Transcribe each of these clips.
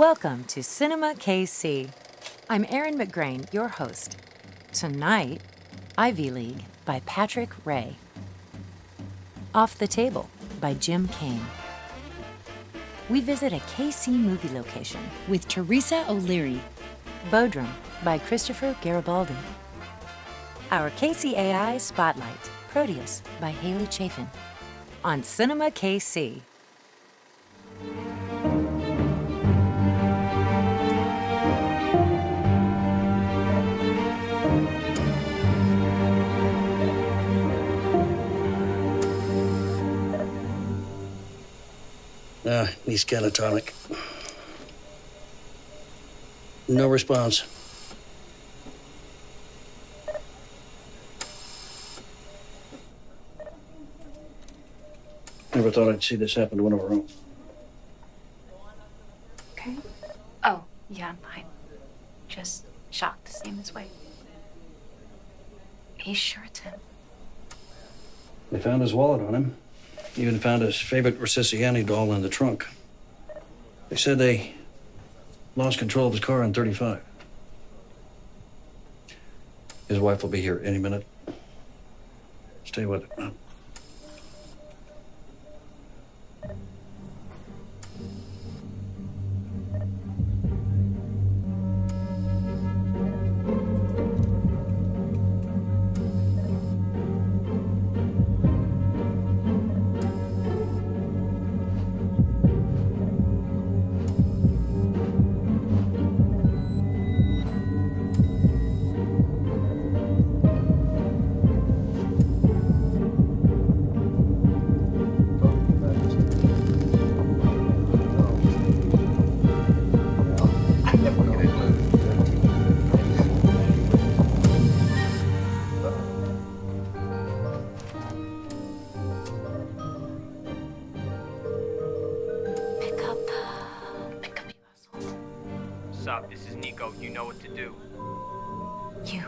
Welcome to CinemaKC. I'm Erin McGrain, your host. Tonight, Ivy League by Patrick Ray. Off the Table by Jim Kane. We visit a KC movie location with Teresa O'Leary. Bodrum by Christopher Garibaldi. Our KCAI Spotlight, Proteus by Haley Chafin. On CinemaKC. He's catatonic. No response. Never thought I'd see this happen to one of our own. Okay. Oh, yeah, I'm fine. Just shocked to see him this way. He's sure it's him. They found his wallet on him. Even found his favorite Rossiciani doll in the trunk. They said they lost control of his car on 35. His wife will be here any minute. Stay with it, huh? This is Nico. You know what to do. You,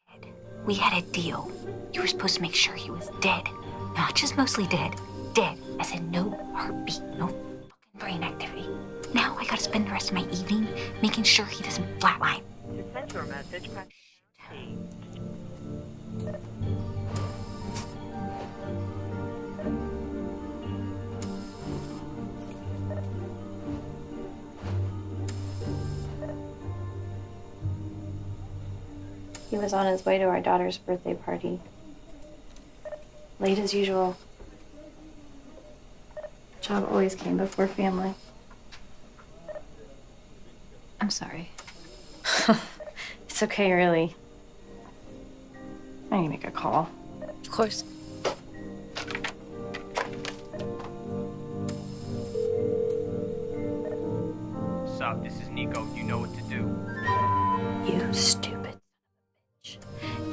dickhead. We had a deal. You were supposed to make sure he was dead. Not just mostly dead. Dead. As in no heartbeat, no fucking brain activity. Now I gotta spend the rest of my evening making sure he doesn't flatline. To send your message, press C. He was on his way to our daughter's birthday party. Late as usual. Job always came before family. I'm sorry. It's okay, really. I need to make a call. Of course. Sup, this is Nico. You know what to do. You stupid bitch.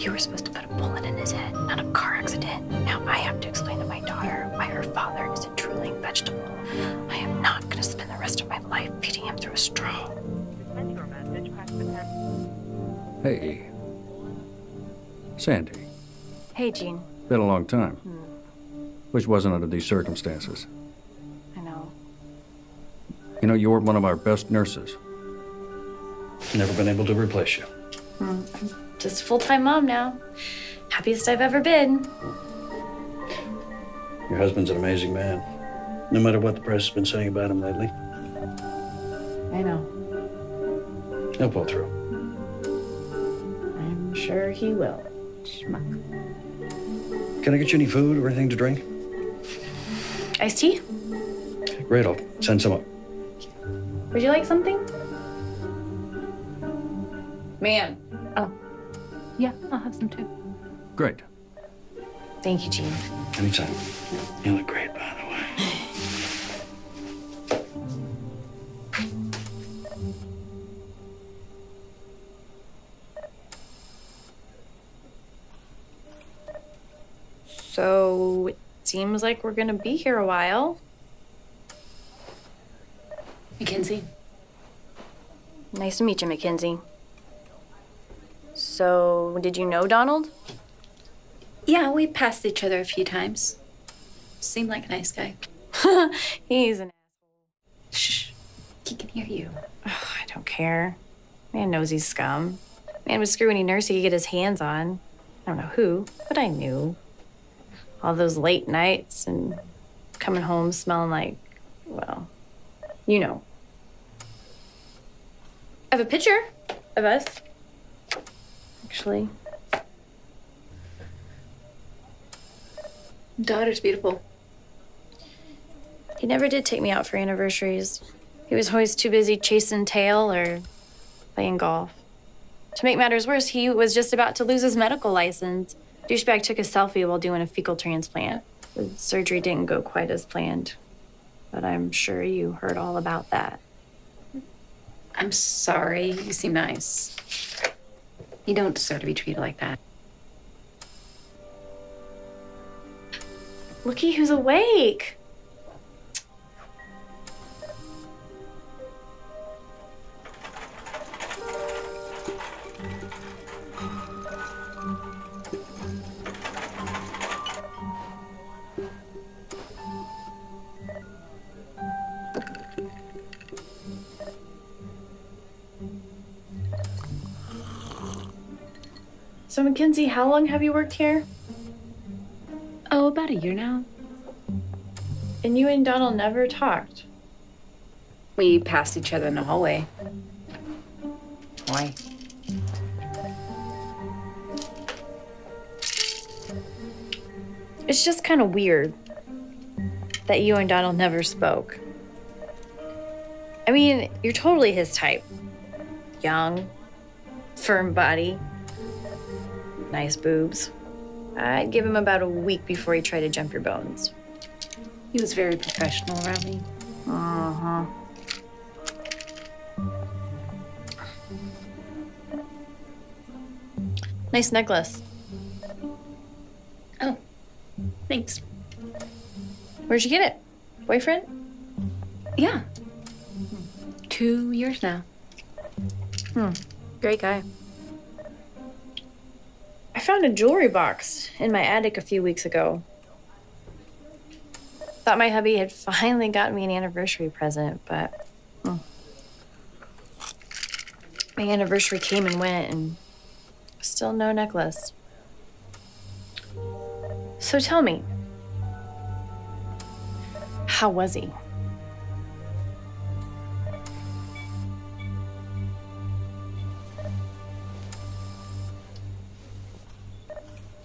You were supposed to put a bullet in his head, not a car accident. Now I have to explain to my daughter why her father is a drooling vegetable. I am not gonna spend the rest of my life feeding him through a straw. To send your message, press the #. Hey. Sandy. Hey, Gene. Been a long time. Which wasn't under these circumstances. I know. You know, you were one of our best nurses. Never been able to replace you. I'm just a full-time mom now. Happiest I've ever been. Your husband's an amazing man. No matter what the press has been saying about him lately. I know. He'll pull through. I'm sure he will. Schmuck. Can I get you any food or anything to drink? Iced tea? Great, I'll send some up. Would you like something? Man. Oh. Yeah, I'll have some too. Great. Thank you, Gene. Anytime. You look great, by the way. So it seems like we're gonna be here a while. Mackenzie. Nice to meet you, Mackenzie. So, did you know Donald? Yeah, we passed each other a few times. Seemed like a nice guy. He's an Shh. Ckc. hear you. Ugh, I don't care. Man knows he's scum. Man would screw any nurse he could get his hands on. I don't know who, but I knew. All those late nights and coming home smelling like, well, you know. I have a picture of us, actually. Daughter's beautiful. He never did take me out for anniversaries. He was always too busy chasing tail or playing golf. To make matters worse, he was just about to lose his medical license. Douchebag took a selfie while doing a fecal transplant. The surgery didn't go quite as planned, but I'm sure you heard all about that. I'm sorry. You seem nice. You don't deserve to be treated like that. Looky who's awake. So, Mackenzie, how long have you worked here? Oh, about a year now. And you and Donald never talked. We passed each other in the hallway. Why? It's just kind of weird that you and Donald never spoke. I mean, you're totally his type. Young, firm body, nice boobs. I'd give him about a week before he tried to jump your bones. He was very professional around me. Uh-huh. Nice necklace. Oh, thanks. Where'd you get it? Boyfriend? Yeah. 2 years now. Great guy. I found a jewelry box in my attic a few weeks ago. Thought my hubby had finally gotten me an anniversary present, but my anniversary came and went and still no necklace. So tell me, how was he?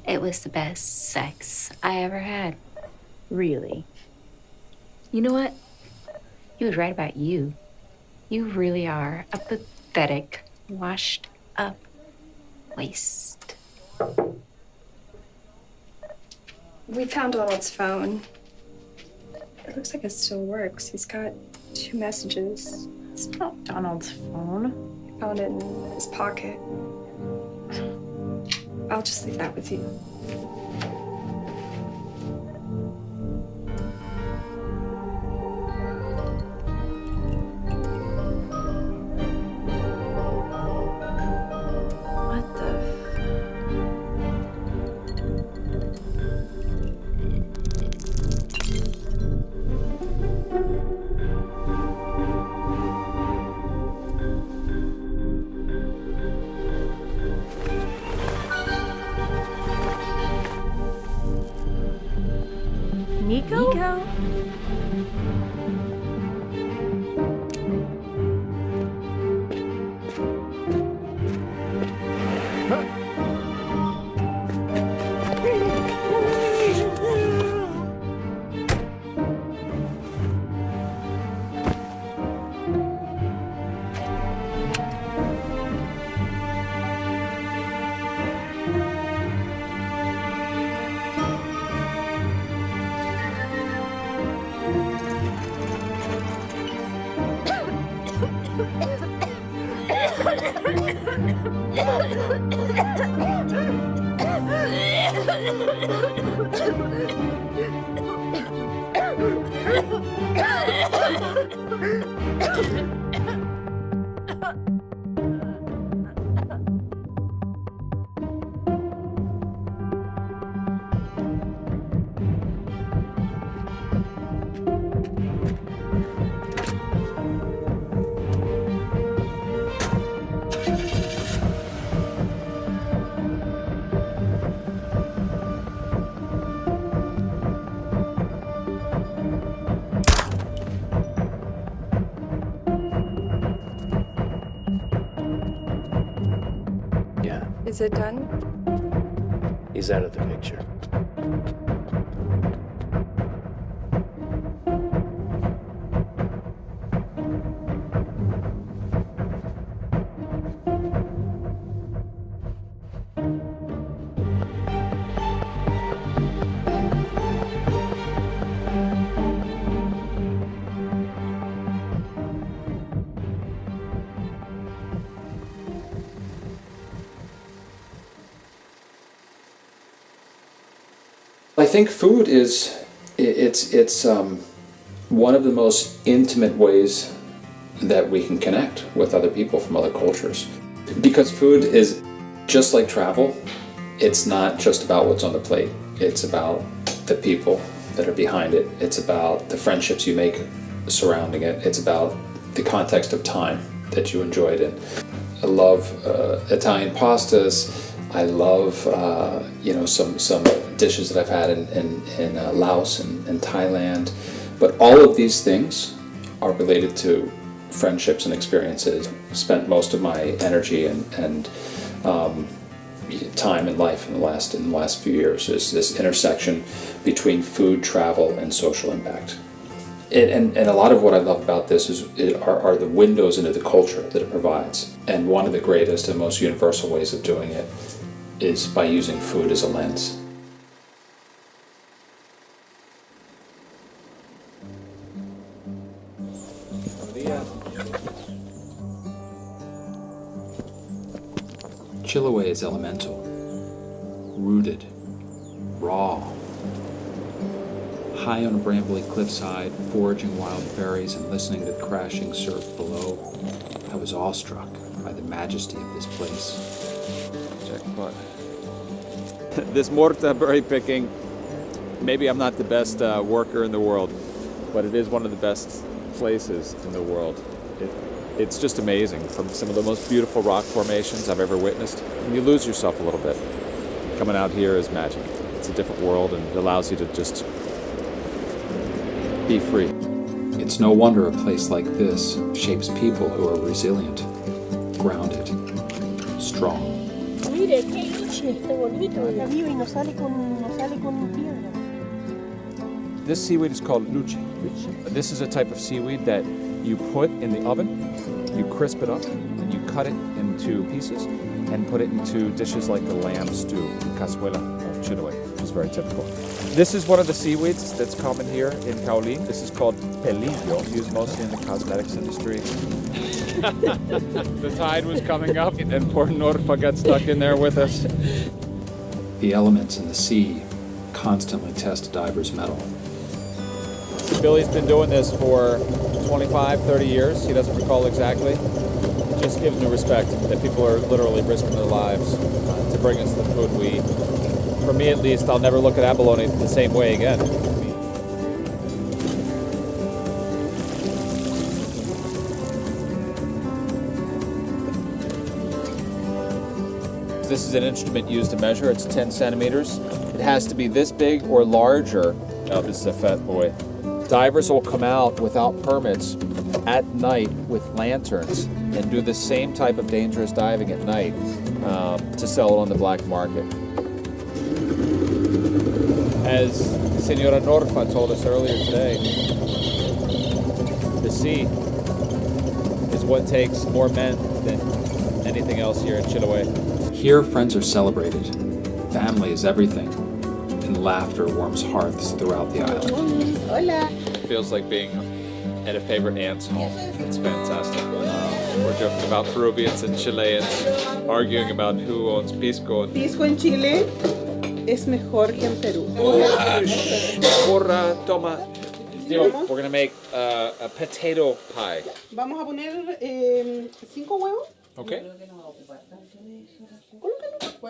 It was the best sex I ever had. Really? You know what? He was right about you. You really are a pathetic, washed up waste. We found Donald's phone. It looks like it still works. He's got 2 messages. It's not Donald's phone. I found it in his pocket. I'll just leave that with you. What the Nico? Is it done? He's out of the picture. I think food is it's one of the most intimate ways that we can connect with other people from other cultures. Because food is just like travel. It's not just about what's on the plate. It's about the people that are behind it. It's about the friendships you make surrounding it. It's about the context of time that you enjoyed it. I love Italian pastas. I love some dishes that I've had in Laos and Thailand. But all of these things are related to friendships and experiences. Spent most of my energy and time in life in the last few years is this intersection between food, travel, and social impact. And a lot of what I love about this are the windows into the culture that it provides. And one of the greatest and most universal ways of doing it is by using food as a lens. Chiloé is elemental, rooted, raw. High on a brambly cliffside, foraging wild berries and listening to the crashing surf below, I was awestruck by the majesty of this place. Jackpot. This morta berry picking, maybe I'm not the best worker in the world, but it is one of the best places in the world. It's just amazing. From some of the most beautiful rock formations I've ever witnessed. And you lose yourself a little bit. Coming out here is magic. It's a different world and it allows you to just be free. It's no wonder a place like this shapes people who are resilient, grounded, strong. Mire, qué luche, está bonito. Está vivo y no sale con piedra. This seaweed is called luche. This is a type of seaweed that you put in the oven, you crisp it up, and you cut it into pieces and put it into dishes like the lamb stew, cazuela of Chiloé, which is very typical. This is one of the seaweeds that's common here in Caolín. This is called pelillo, used mostly in the cosmetics industry. The tide was coming up, and poor Norfa got stuck in there with us. The elements in the sea constantly test a diver's mettle. Billy's been doing this for 25, 30 years. He doesn't recall exactly. It just gives me respect that people are literally risking their lives to bring us the food we eat. For me, at least, I'll never look at abalone the same way again. This is an instrument used to measure. It's 10 centimeters. It has to be this big or larger. Oh, this is a fat boy. Divers will come out without permits at night with lanterns and do the same type of dangerous diving at night to sell it on the black market. As Senora Norfa told us earlier today, the sea is what takes more men than anything else here in Chiloé. Here, friends are celebrated. Family is everything. And laughter warms hearths throughout the island. Hola. It feels like being at a favorite aunt's home. It's fantastic. We're joking about Peruvians and Chileans, arguing about who owns pisco. Pisco en Chile es mejor que en Perú. Porra, toma. We're going to make a potato pie. Vamos a poner 5 huevos. Okay.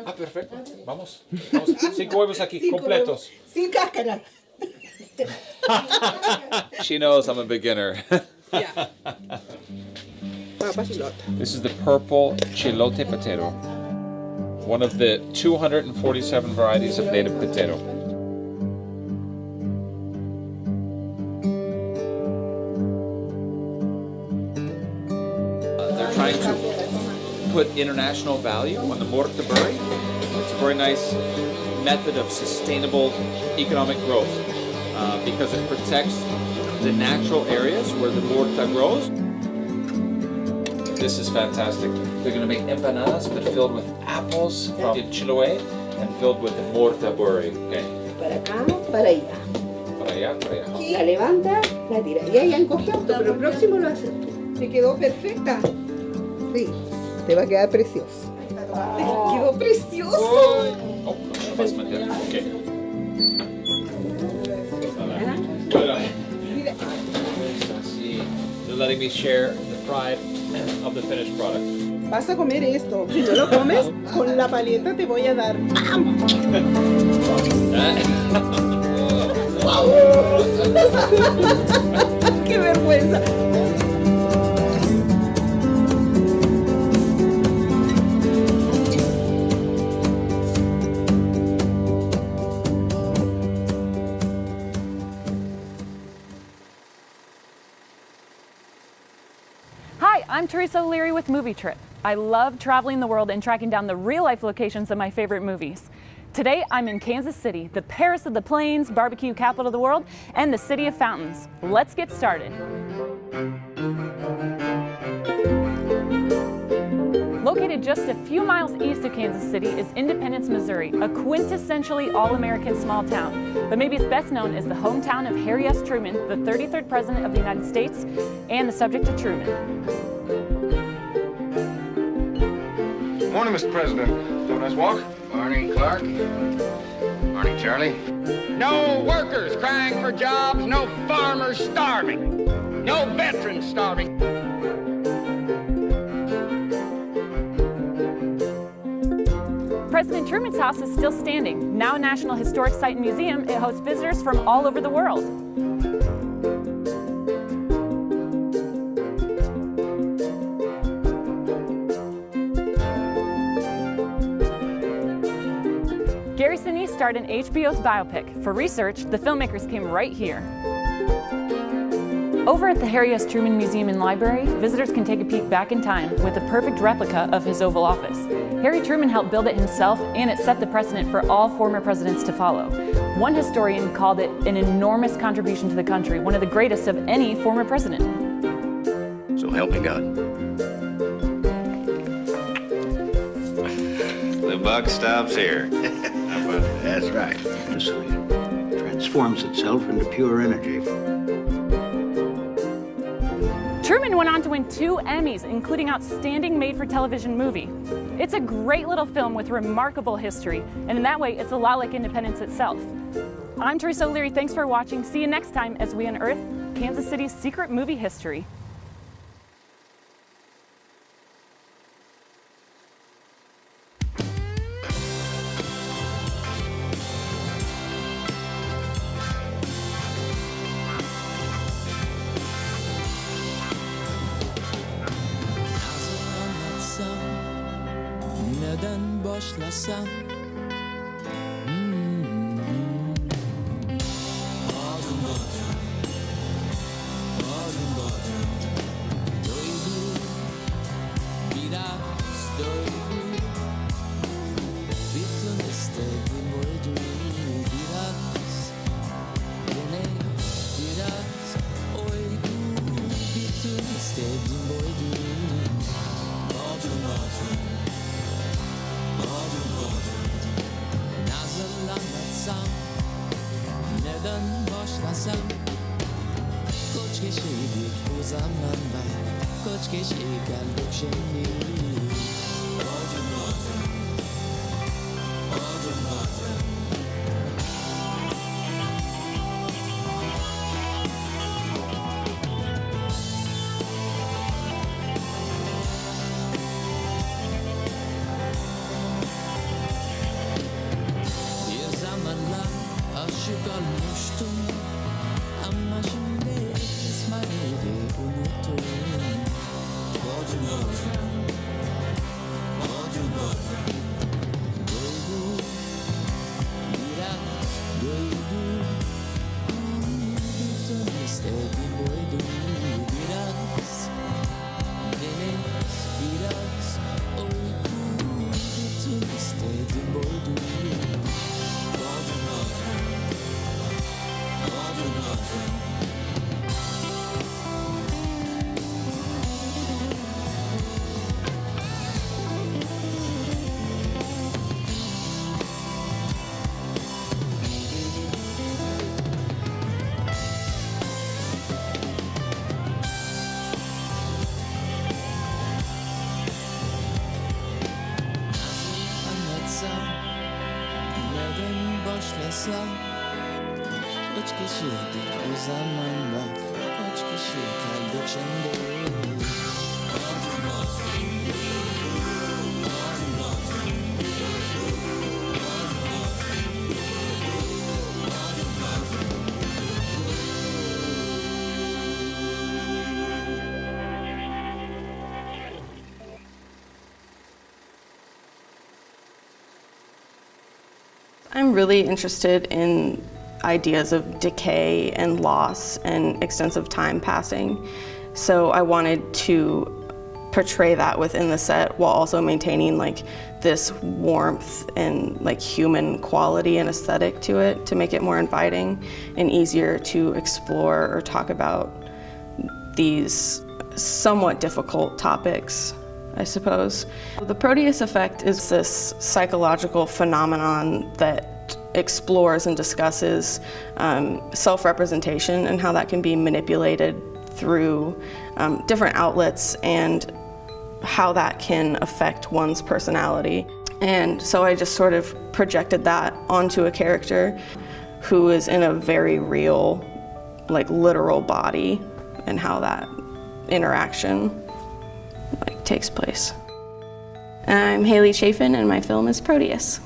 Ah, perfecto. Vamos. 5 huevos aquí, completos. Sin cáscara. She knows I'm a beginner. Yeah. Papa chilote. This is the purple chilote potato. One of the 247 varieties of native potato. They're trying to put international value on the morta berry. It's a very nice method of sustainable economic growth because it protects the natural areas where the morta grows. This is fantastic. They're going to make empanadas, but filled with apples from Chiloé and filled with the morta berry. Okay. Para acá, para allá. Para allá, para allá. La levanta, la tira. Y ahí encoge auto, pero el próximo lo haces tú. ¿Te quedó perfecta? Sí, te va a quedar precioso. Te quedó precioso. Oh, no vas a meter. Okay. They're letting me share the pride of the finished product. Vas a comer esto. Si no lo comes, con la paleta te voy a dar. ¡Qué vergüenza! Hi, I'm Teresa O'Leary with Movie Trip. I love traveling the world and tracking down the real-life locations of my favorite movies. Today, I'm in Kansas City, the Paris of the Plains, barbecue capital of the world, and the city of fountains. Let's get started. Located just a few miles east of Kansas City is Independence, Missouri, a quintessentially all-American small town. But maybe it's best known as the hometown of Harry S. Truman, the 33rd President of the United States, and the subject of Truman. Morning, Mr. President. Have a nice walk. Morning, Clark. Morning, Charlie. No workers crying for jobs, no farmers starving, no veterans starving. President Truman's house is still standing. Now a National Historic Site and Museum, it hosts visitors from all over the world. Gary Sinise starred in HBO's biopic. For research, the filmmakers came right here. Over at the Harry S. Truman Museum and Library, visitors can take a peek back in time with a perfect replica of his Oval Office. Harry Truman helped build it himself, and it set the precedent for all former presidents to follow. One historian called it an enormous contribution to the country, one of the greatest of any former president. So help me God. The buck stops here. That's right. The soil transforms itself into pure energy. Truman went on to win 2 Emmys, including Outstanding Made-for-Television Movie. It's a great little film with remarkable history, and in that way, it's a lot like Independence itself. I'm Teresa O'Leary, thanks for watching. See you next time as we unearth Kansas City's secret movie history. Neden başlasam Doydu biraz doydu Bütün istediğim oydu Biraz yine biraz oydu Bütün istediğim oydu Nazırlanmatsam Neden başlasam Kaç kişiydik o zamanlar Kaç kişi geldik şimdi Adım Bir zamanlar aşık olmuştum Ama şimdi İsmail'i unuttum I'm really interested in ideas of decay and loss and extensive time passing. So I wanted to portray that within the set while also maintaining like this warmth and like human quality and aesthetic to it to make it more inviting and easier to explore or talk about these somewhat difficult topics, I suppose. The Proteus effect is this psychological phenomenon that explores and discusses self-representation and how that can be manipulated through different outlets and how that can affect one's personality. And so I just sort of projected that onto a character who is in a very real, like literal body and how that interaction takes place. I'm Haley Chafin and my film is Proteus.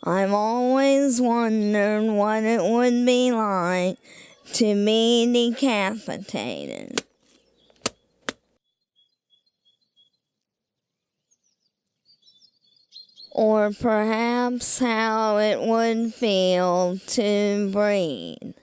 I've always wondered what it would be like to be decapitated. Or perhaps how it would feel to breathe.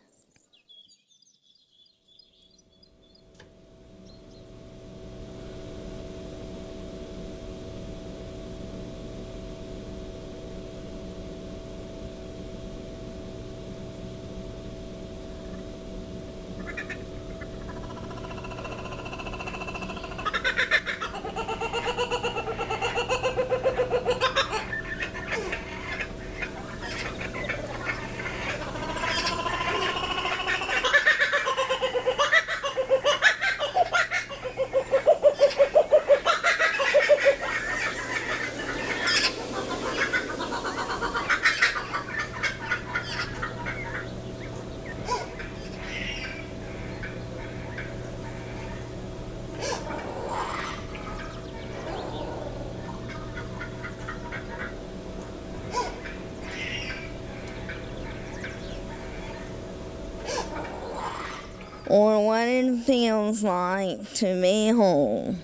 Or what it feels like to be whole.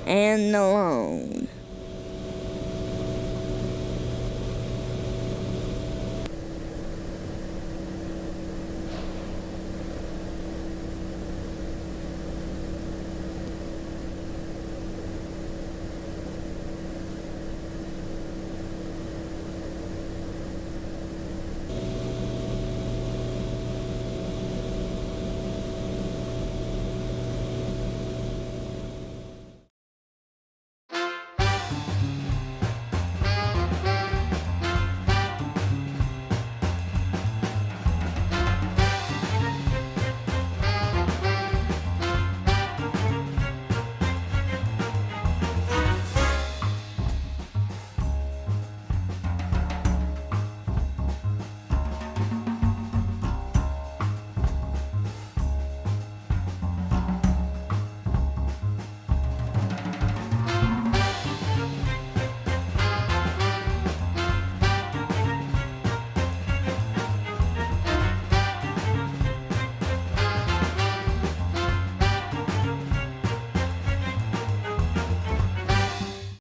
And alone.